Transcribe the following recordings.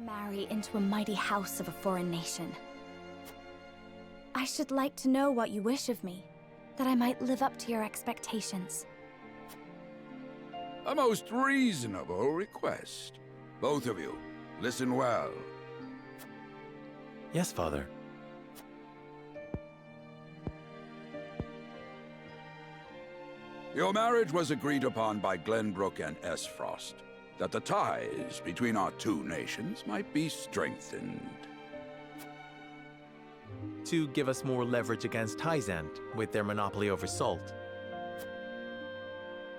to marry into a mighty house of a foreign nation. I should like to know what you wish of me, that I might live up to your expectations. A most reasonable request. Both of you, listen well. Yes, Father. Your marriage was agreed upon by Glenbrook and S. Frost, that the ties between our two nations might be strengthened. To give us more leverage against Hyzant with their monopoly over salt.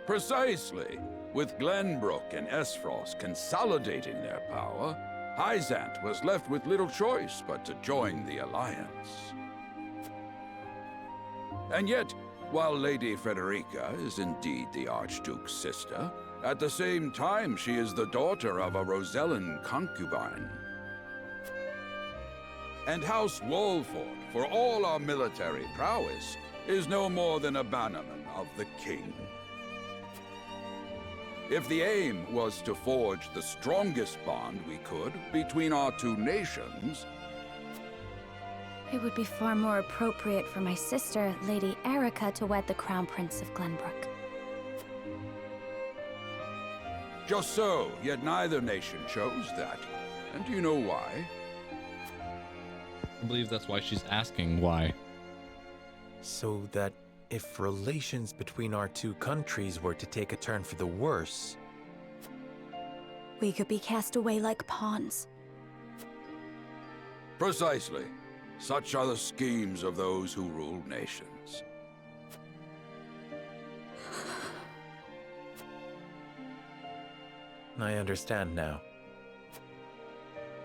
Precisely. With Glenbrook and S. Frost consolidating their power, Hyzant was left with little choice but to join the alliance. And yet, while Lady Frederica is indeed the Archduke's sister, at the same time she is the daughter of a Rosellan concubine. And House Wolford, for all our military prowess, is no more than a bannerman of the king. If the aim was to forge the strongest bond we could between our two nations, It would be far more appropriate for my sister, Lady Erica, to wed the Crown Prince of Glenbrook. just so, yet neither nation chose that. And do you know why? I believe that's why she's asking why. So that if relations between our two countries were to take a turn for the worse, We could be cast away like pawns. Precisely. Such are the schemes of those who rule nations. I understand now.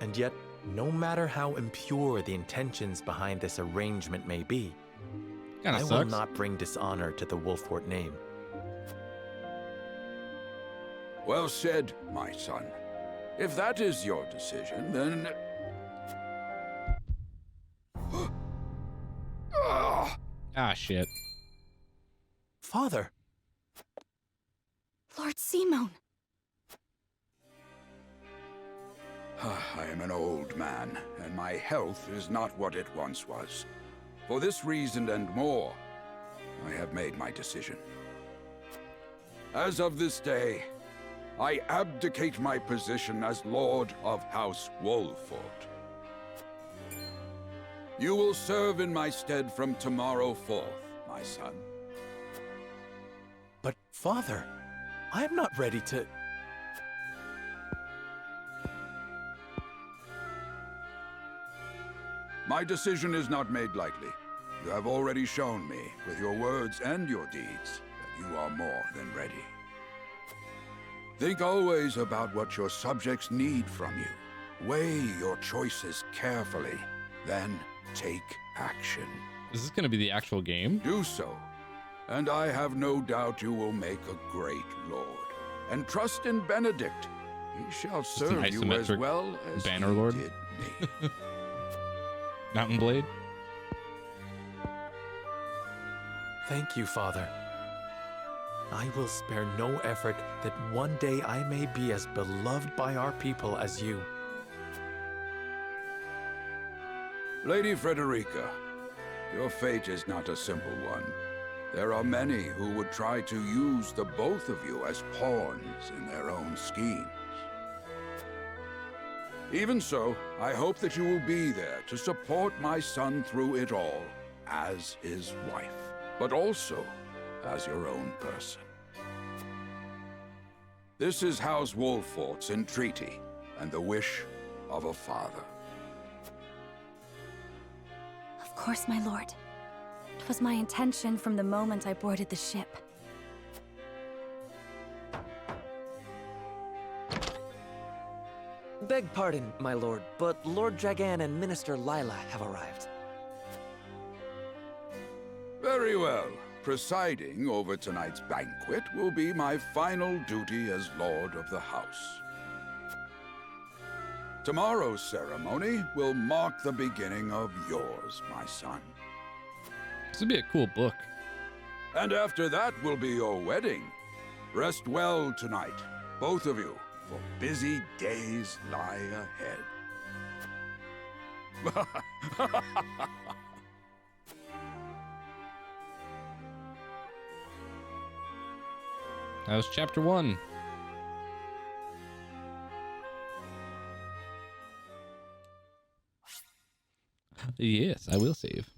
And yet, no matter how impure the intentions behind this arrangement may be, Kinda I will sucks. not bring dishonor to the Wolfort name. Well said, my son. If that is your decision, then... Ah, shit. Father! Lord Simone! I am an old man, and my health is not what it once was. For this reason and more, I have made my decision. As of this day, I abdicate my position as Lord of House Wolfort. You will serve in my stead from tomorrow forth, my son. But Father, I am not ready to... My decision is not made lightly. You have already shown me, with your words and your deeds, that you are more than ready. Think always about what your subjects need from you. Weigh your choices carefully, then take action. Is this going to be the actual game? Do so, and I have no doubt you will make a great lord. And trust in Benedict. He shall an serve you as isometric well as banner he lord? did me. Mountain Blade? Thank you, Father. I will spare no effort that one day I may be as beloved by our people as you. Lady Frederica, your fate is not a simple one. There are many who would try to use the both of you as pawns in their own schemes. Even so, I hope that you will be there to support my son through it all, as his wife, but also as your own person. This is House Wolfort's entreaty, and the wish of a father. Of course, my lord. It was my intention from the moment I boarded the ship. Beg pardon, my lord, but Lord Dragan and Minister Lila have arrived. Very well. Presiding over tonight's banquet will be my final duty as Lord of the House. Tomorrow's ceremony will mark the beginning of yours, my son. This would be a cool book. And after that will be your wedding. Rest well tonight, both of you, for busy days lie ahead. That was chapter 1. Yes, I will save.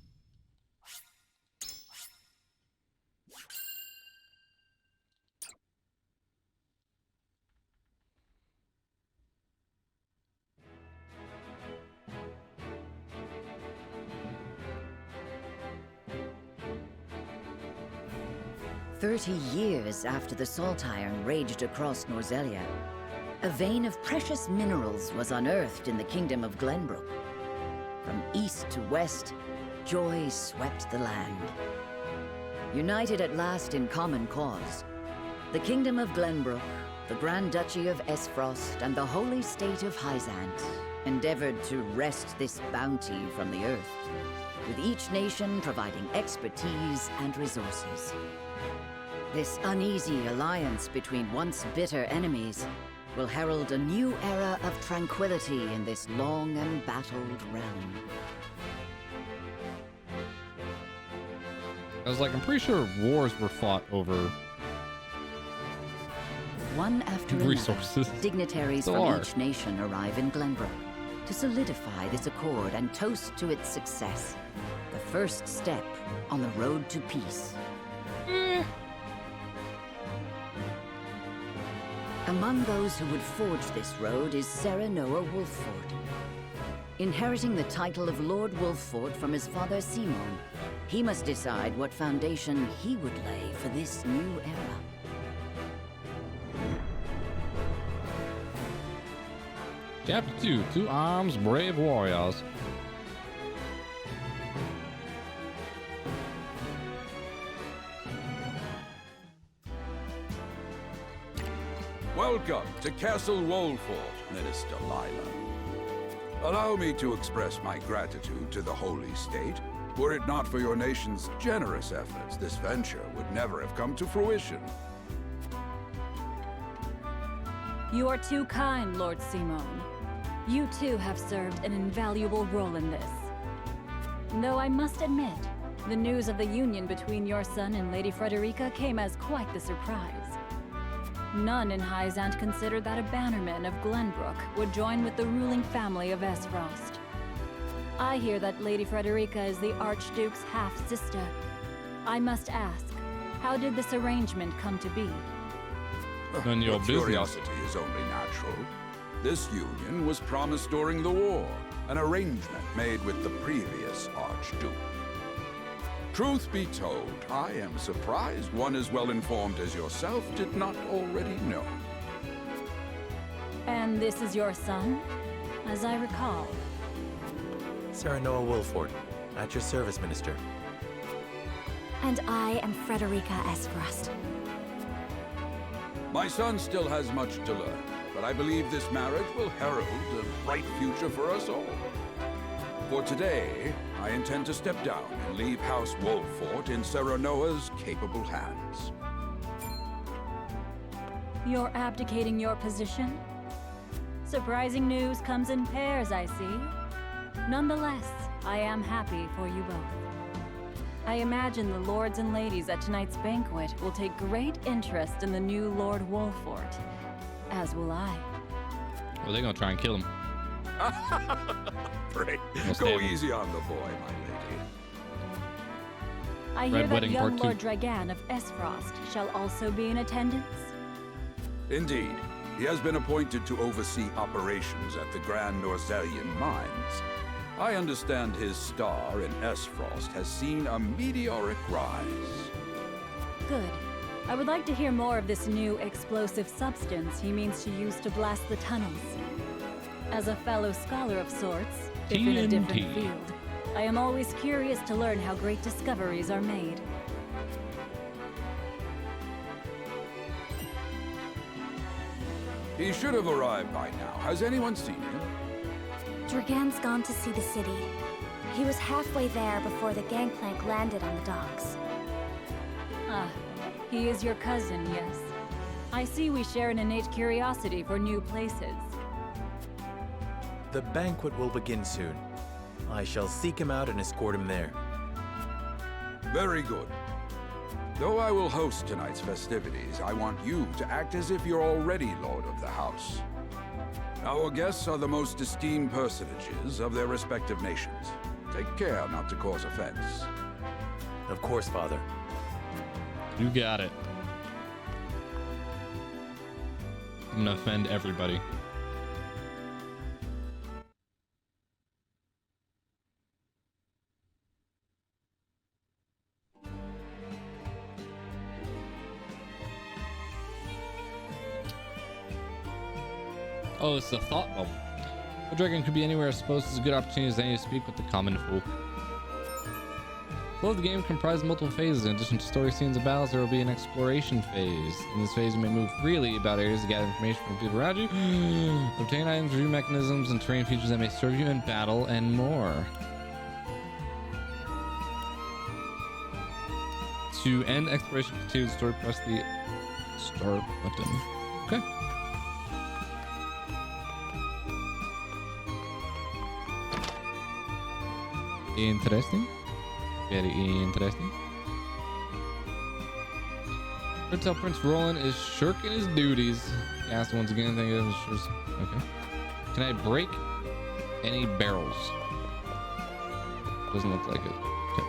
Years after the Salt Iron raged across Norzelia, a vein of precious minerals was unearthed in the kingdom of Glenbrook. From east to west, joy swept the land. United at last in common cause, the kingdom of Glenbrook, the Grand Duchy of Esfrost, and the holy state of Hyzant endeavored to wrest this bounty from the earth, with each nation providing expertise and resources. This uneasy alliance between once bitter enemies will herald a new era of tranquility in this long and battled realm. I was like, I'm pretty sure wars were fought over One after resources. another, dignitaries Still from are. each nation arrive in Glenbrook to solidify this accord and toast to its success. The first step on the road to peace. Among those who would forge this road is Serenoa Wolffort. Inheriting the title of Lord Wolffort from his father Simon, he must decide what foundation he would lay for this new era. Chapter 2, Two Arms, Brave Warriors. Welcome to Castle Wolffort, Minister Lila. Allow me to express my gratitude to the Holy State. Were it not for your nation's generous efforts, this venture would never have come to fruition. You are too kind, Lord Simon. You too have served an invaluable role in this. Though I must admit, the news of the union between your son and Lady Frederica came as quite the surprise. None in Hyzant considered that a bannerman of Glenbrook would join with the ruling family of Esfrost. I hear that Lady Frederica is the Archduke's half-sister. I must ask, how did this arrangement come to be? None of your Your business. curiosity is only natural. This union was promised during the war, an arrangement made with the previous Archduke. Truth be told, I am surprised one as well informed as yourself did not already know. And this is your son, as I recall. Serenoa Wolffort, at your service, Minister. And I am Frederica Esfrost. My son still has much to learn, but I believe this marriage will herald a bright future for us all. For today, I intend to step down and leave House Wolffort in Serenoa's capable hands. You're abdicating your position? Surprising news comes in pairs, I see. Nonetheless, I am happy for you both. I imagine the lords and ladies at tonight's banquet will take great interest in the new Lord Wolffort, as will I. Well, they're gonna try and kill him. Pray, We'll go stab him. easy on the boy, my lady. I hear Red that Wedding young Part 2. Lord Dragan of Esfrost shall also be in attendance. Indeed, he has been appointed to oversee operations at the Grand Norzelian mines. I understand his star in Esfrost has seen a meteoric rise. Good. I would like to hear more of this new explosive substance he means to use to blast the tunnels. As a fellow scholar of sorts, if in a different TNT. field, I am always curious to learn how great discoveries are made. He should have arrived by now. Has anyone seen him? Dragan's gone to see the city. He was halfway there before the gangplank landed on the docks. Ah, he is your cousin, yes? I see we share an innate curiosity for new places. The banquet will begin soon. I shall seek him out and escort him there. Very good. Though I will host tonight's festivities, I want you to act as if you're already Lord of the House. Our guests are the most esteemed personages of their respective nations. Take care not to cause offense. Of course, Father. You got it. I'm gonna offend everybody. Oh, it's the thought bubble. A dragon could be anywhere. I suppose it's a good opportunity as any to speak with the common folk. The flow of the game comprises multiple phases. In addition to story scenes and battles, there will be an exploration phase. In this phase, you may move freely about areas to gather information from people around you, obtain items, review mechanisms, and terrain features that may serve you in battle, and more. To end exploration, continue the story, press the start button. Okay. Interesting. Very interesting. Let's tell Prince Roland is shirking his duties. He asked once again. Thank you. Okay. Can I break any barrels? Doesn't look like it. Okay.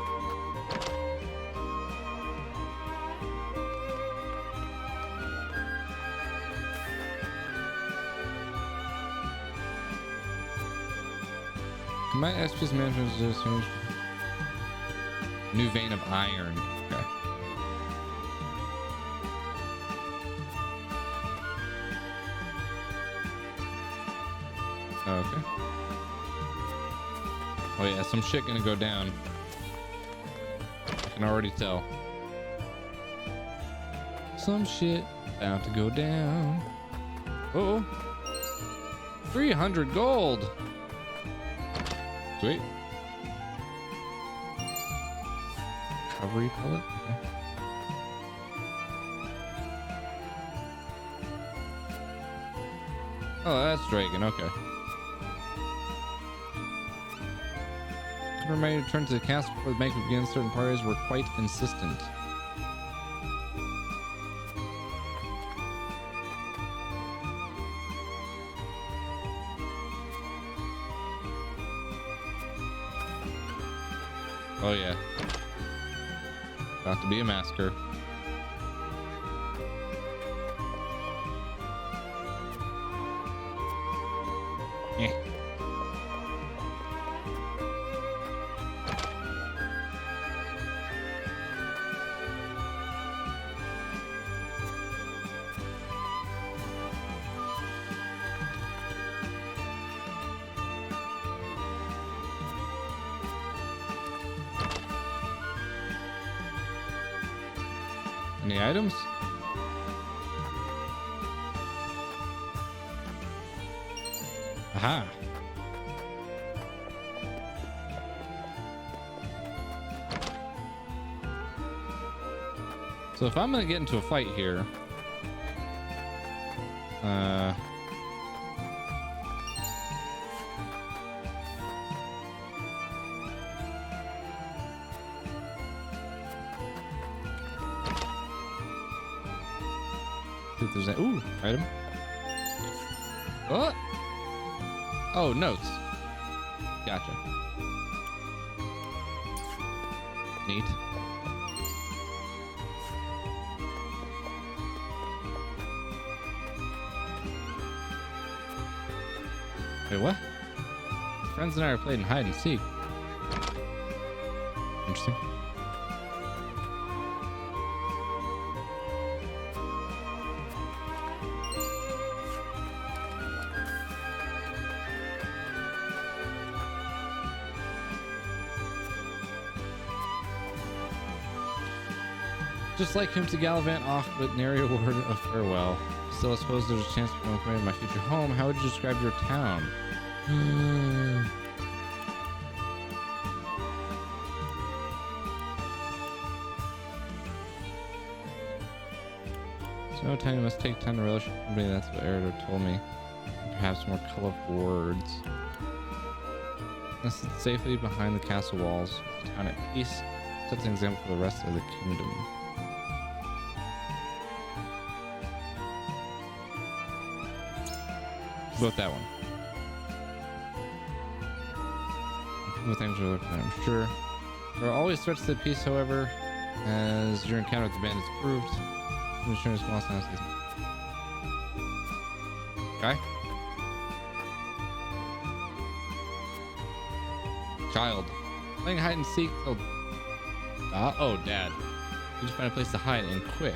My SPS management is just finished. New vein of iron. Okay. Okay. Oh yeah, some shit gonna go down. I can already tell. Some shit about to go down. Uh oh. 300 gold. Sweet. Recovery pellet? Okay. Oh, that's Dragon. Okay. Remind you to return to the castle before the banquet begins. Certain parties were quite insistent. Oh yeah. About to be a massacre. Eh. Any items? Aha. So if I'm gonna get into a fight here, see if there's a item. What? Oh, notes. Gotcha. Neat. Wait, what? Friends and I are playing hide and seek. Interesting. Just like him to gallivant off, but nary a word of farewell. Still, I suppose there's a chance of becoming my future home. How would you describe your town? So no time, you must take time to relish your company. That's what Eritor told me. Perhaps more colorful words. Nested safely behind the castle walls, with the town at peace, sets an example for the rest of the kingdom. About that one. Well, things are I'm sure. There are always threats to peace, however, as your encounter with the bandits proved. Insurance lost now. Okay. Child. Playing hide and seek till... oh, Dad. You just find a place to hide and quick.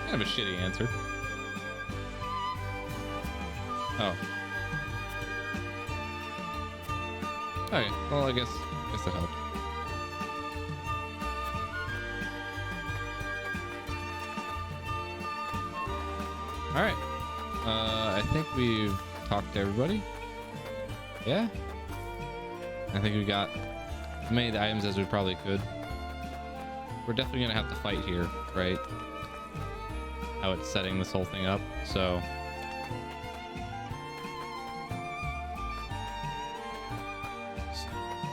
Kind of a shitty answer. Oh. Okay, well, I guess that helped. Alright. I think we've talked to everybody. Yeah? I think we got as many items as we probably could. We're definitely gonna have to fight here, right? How it's setting this whole thing up, so...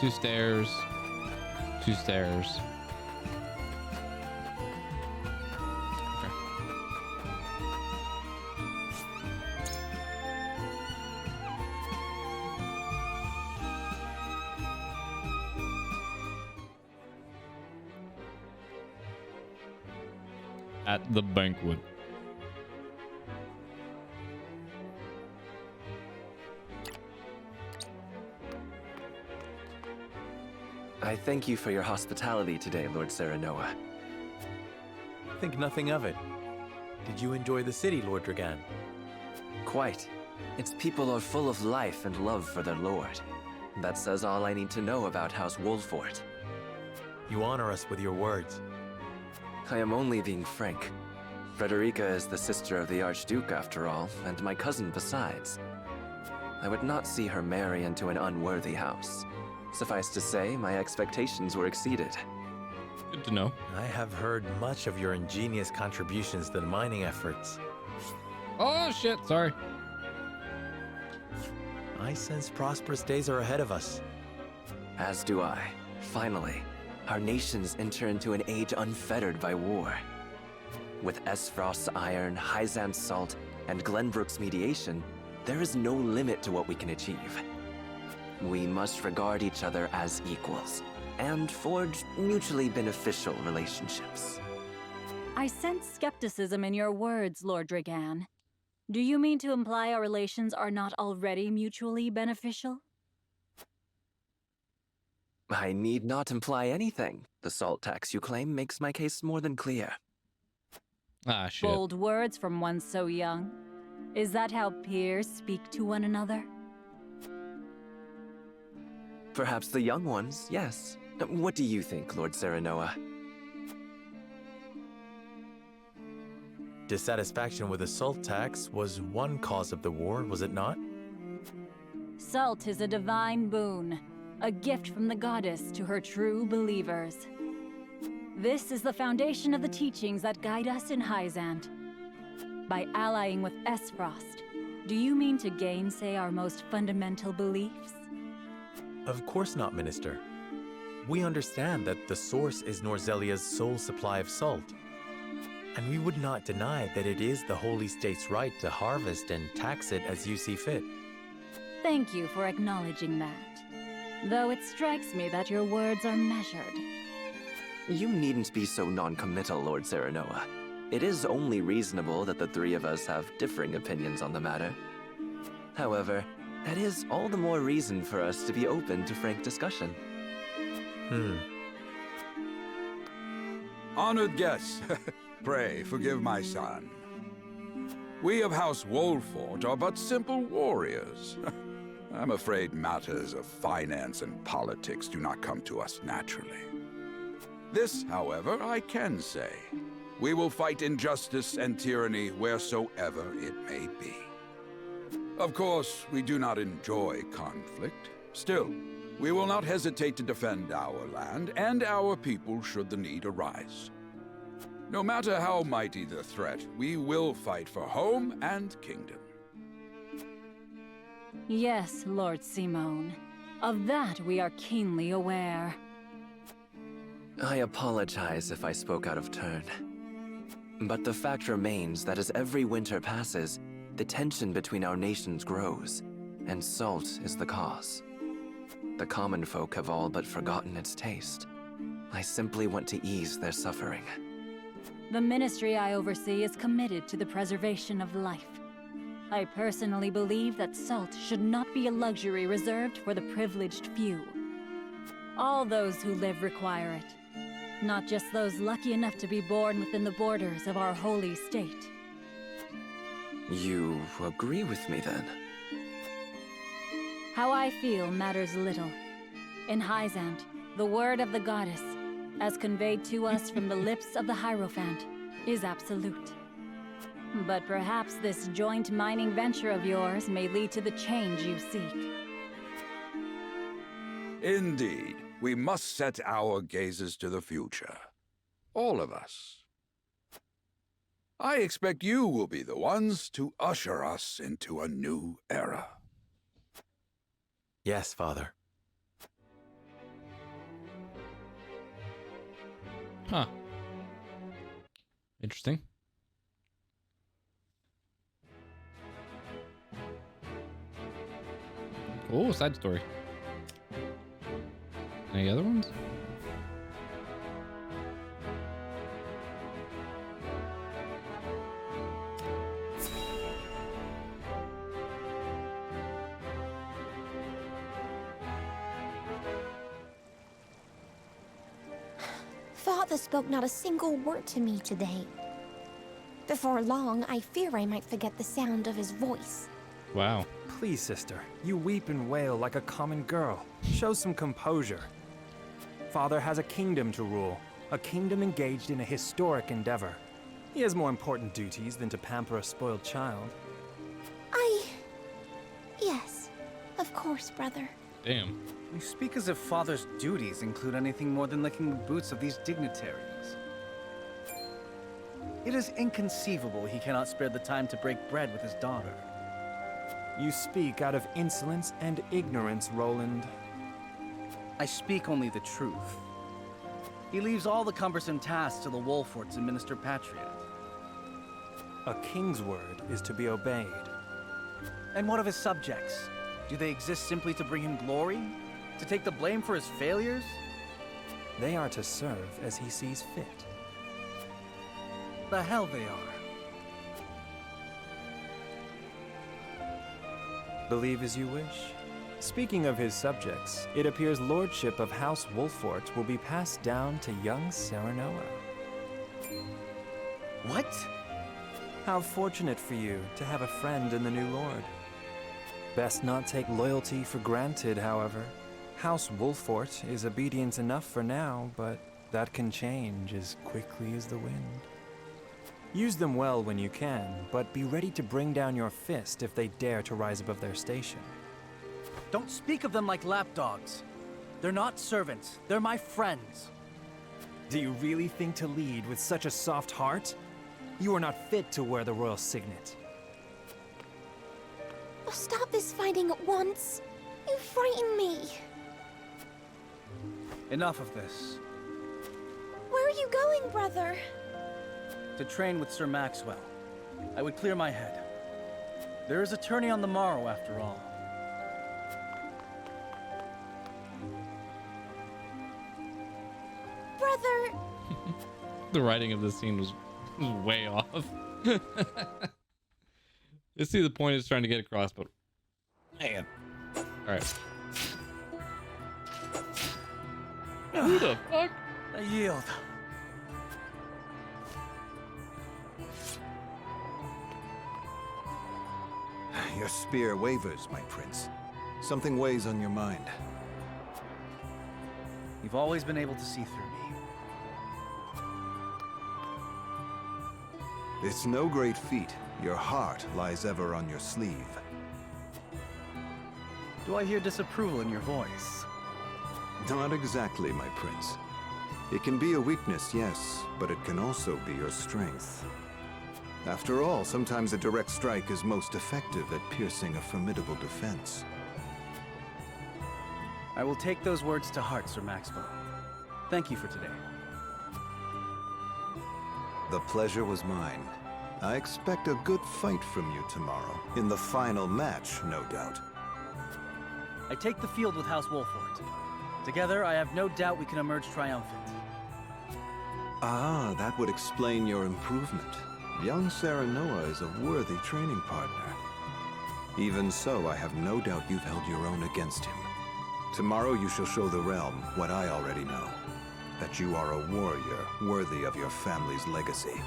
Two stairs. Two stairs. Okay. At the banquet. I thank you for your hospitality today, Lord Serenoa. Think nothing of it. Did you enjoy the city, Lord Dragan? Quite. Its people are full of life and love for their lord. That says all I need to know about House Wolfort. You honor us with your words. I am only being frank. Frederica is the sister of the Archduke, after all, and my cousin besides. I would not see her marry into an unworthy house. Suffice to say, my expectations were exceeded. Good to know. I have heard much of your ingenious contributions to the mining efforts. Oh shit, sorry. I sense prosperous days are ahead of us. As do I. Finally, our nations enter into an age unfettered by war. With Esfrost's iron, Hyzan's salt, and Glenbrook's mediation, there is no limit to what we can achieve. We must regard each other as equals, and forge mutually beneficial relationships. I sense skepticism in your words, Lord Dragan. Do you mean to imply our relations are not already mutually beneficial? I need not imply anything. The salt tax you claim makes my case more than clear. Ah, shit. Bold words from one so young. Is that how peers speak to one another? Perhaps the young ones, yes. What do you think, Lord Serenoa? Dissatisfaction with the salt tax was one cause of the war, was it not? Salt is a divine boon, a gift from the goddess to her true believers. This is the foundation of the teachings that guide us in Hyzant. By allying with Esfrost, do you mean to gainsay our most fundamental beliefs? Of course not, Minister. We understand that the source is Norzelia's sole supply of salt. And we would not deny that it is the Holy State's right to harvest and tax it as you see fit. Thank you for acknowledging that. Though it strikes me that your words are measured. You needn't be so non-committal, Lord Serenoa. It is only reasonable that the three of us have differing opinions on the matter. However, that is all the more reason for us to be open to frank discussion. Honored guests, pray forgive my son. We of House Wolfort are but simple warriors. I'm afraid matters of finance and politics do not come to us naturally. This, however, I can say. We will fight injustice and tyranny wheresoever it may be. Of course, we do not enjoy conflict. Still, we will not hesitate to defend our land and our people should the need arise. No matter how mighty the threat, we will fight for home and kingdom. Yes, Lord Simone. Of that we are keenly aware. I apologize if I spoke out of turn. But the fact remains that as every winter passes, the tension between our nations grows, and salt is the cause. The common folk have all but forgotten its taste. I simply want to ease their suffering. The ministry I oversee is committed to the preservation of life. I personally believe that salt should not be a luxury reserved for the privileged few. All those who live require it. Not just those lucky enough to be born within the borders of our holy state. You agree with me then? How I feel matters little. In Hyzant, the word of the goddess, as conveyed to us from the lips of the Hierophant, is absolute. But perhaps this joint mining venture of yours may lead to the change you seek. Indeed. We must set our gazes to the future. All of us. I expect you will be the ones to usher us into a new era. Yes, Father. Huh. Interesting. Oh, side story. Any other ones? Father spoke not a single word to me today. Before long, I fear I might forget the sound of his voice. Wow. Please, sister, you weep and wail like a common girl. Show some composure. Father has a kingdom to rule, a kingdom engaged in a historic endeavor. He has more important duties than to pamper a spoiled child. Yes, of course, brother. Damn. You speak as if Father's duties include anything more than licking the boots of these dignitaries. It is inconceivable he cannot spare the time to break bread with his daughter. You speak out of insolence and ignorance, Roland. I speak only the truth. He leaves all the cumbersome tasks to the Wolforts and Minister Patriot. A king's word is to be obeyed. And what of his subjects? Do they exist simply to bring him glory? To take the blame for his failures? They are to serve as he sees fit. The hell they are. Believe as you wish. Speaking of his subjects, it appears lordship of House Wolfort will be passed down to young Serenoa. What? How fortunate for you to have a friend in the new lord. Best not take loyalty for granted, however. House Wolfort is obedient enough for now, but that can change as quickly as the wind. Use them well when you can, but be ready to bring down your fist if they dare to rise above their station. Don't speak of them like lapdogs. They're not servants. They're my friends. Do you really think to lead with such a soft heart? You are not fit to wear the royal signet. Oh, stop this fighting at once. You frighten me. Enough of this. Where are you going, brother? To train with Sir Maxwell. I would clear my head. There is a tourney on the morrow, after all. Brother! The writing of this scene was way off. I see the point it's trying to get across, but man. Alright. Who the fuck? I yield. Your spear wavers, my prince. Something weighs on your mind. You've always been able to see through me. It's no great feat. Your heart lies ever on your sleeve. Do I hear disapproval in your voice? Not exactly, my prince. It can be a weakness, yes, but it can also be your strength. After all, sometimes a direct strike is most effective at piercing a formidable defense. I will take those words to heart, Sir Maxwell. Thank you for today. The pleasure was mine. I expect a good fight from you tomorrow. In the final match, no doubt. I take the field with House Wolfort. Together, I have no doubt we can emerge triumphant. Ah, that would explain your improvement. Young Serenoa is a worthy training partner. Even so, I have no doubt you've held your own against him. Tomorrow you shall show the realm what I already know. That you are a warrior worthy of your family's legacy.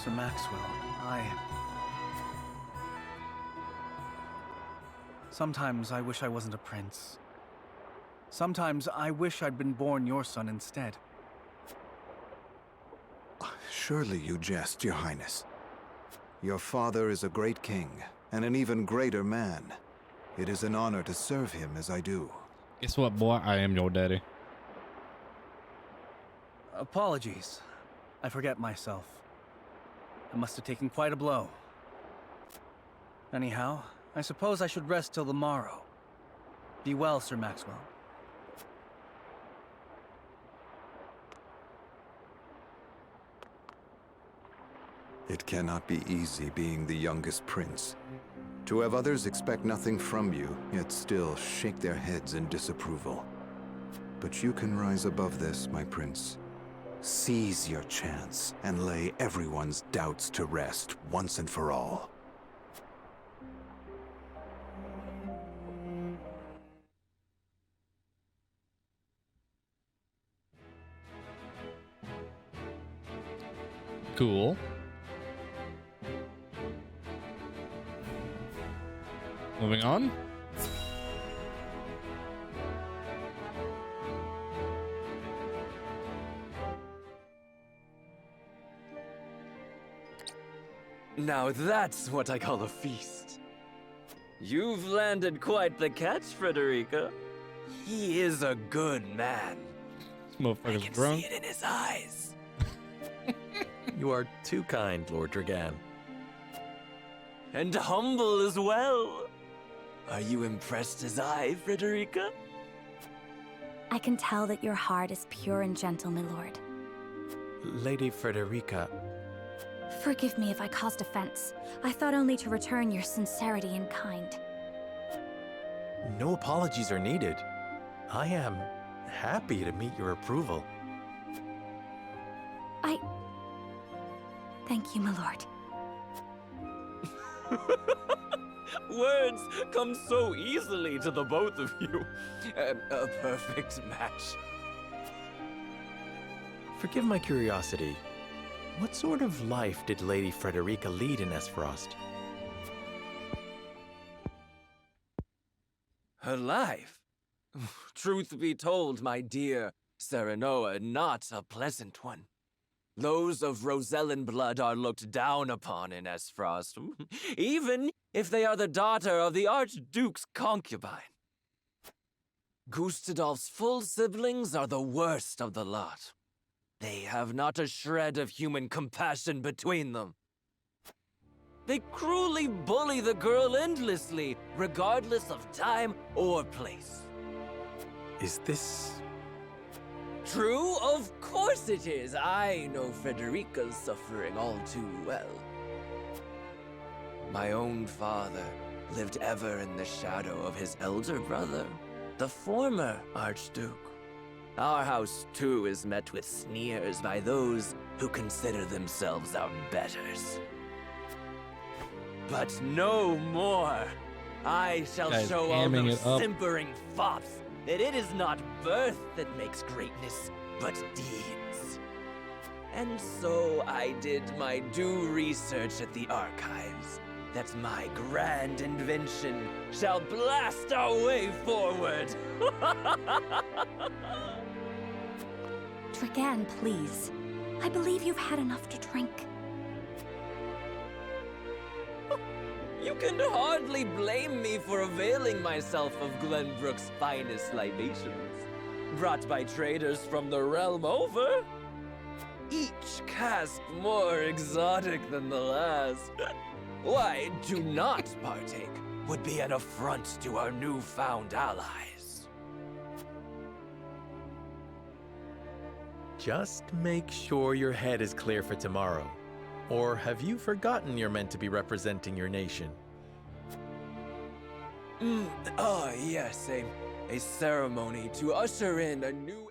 Sir Maxwell, Sometimes I wish I wasn't a prince. Sometimes I wish I'd been born your son instead. Surely you jest, Your Highness. Your father is a great king, and an even greater man. It is an honor to serve him as I do. Guess what, boy? I am your daddy. Apologies. I forget myself. I must have taken quite a blow. Anyhow, I suppose I should rest till the morrow. Be well, Sir Maxwell. It cannot be easy being the youngest prince. To have others expect nothing from you, yet still shake their heads in disapproval. But you can rise above this, my prince. Seize your chance and lay everyone's doubts to rest once and for all. Cool. Moving on. Now that's what I call a feast. You've landed quite the catch, Frederica. He is a good man. This motherfucker's I can drunk. see it in his eyes. You are too kind, Lord Dragan. And humble as well. Are you impressed as I, Frederica? I can tell that your heart is pure and gentle, my lord. Lady Frederica, Forgive me if I caused offense. I thought only to return your sincerity and kind. no apologies are needed. I am happy to meet your approval. Thank you, my lord. Words come so easily to the both of you. A perfect match. Forgive my curiosity. What sort of life did Lady Frederica lead in Esfrost? Her life? Truth be told, my dear Serenoa, not a pleasant one. Those of Rosellan blood are looked down upon in Esfrost, even if they are the daughter of the Archduke's concubine. Gustadolf's full siblings are the worst of the lot. They have not a shred of human compassion between them. They cruelly bully the girl endlessly, regardless of time or place. Is this... True? Of course it is. I know Frederica's suffering all too well. My own father lived ever in the shadow of his elder brother, the former Archduke. Our house, too, is met with sneers by those who consider themselves our betters. But no more! I shall Guys, show all amming those it up. simpering fops that it is not birth that makes greatness, but deeds. And so I did my due research at the archives, that my grand invention shall blast our way forward. Dragan, please. I believe you've had enough to drink. You can hardly blame me for availing myself of Glenbrook's finest libations, brought by traders from the realm over. Each cask more exotic than the last. Why, to not partake would be an affront to our newfound allies. Just make sure your head is clear for tomorrow. Or have you forgotten you're meant to be representing your nation? Yes, a ceremony to usher in a new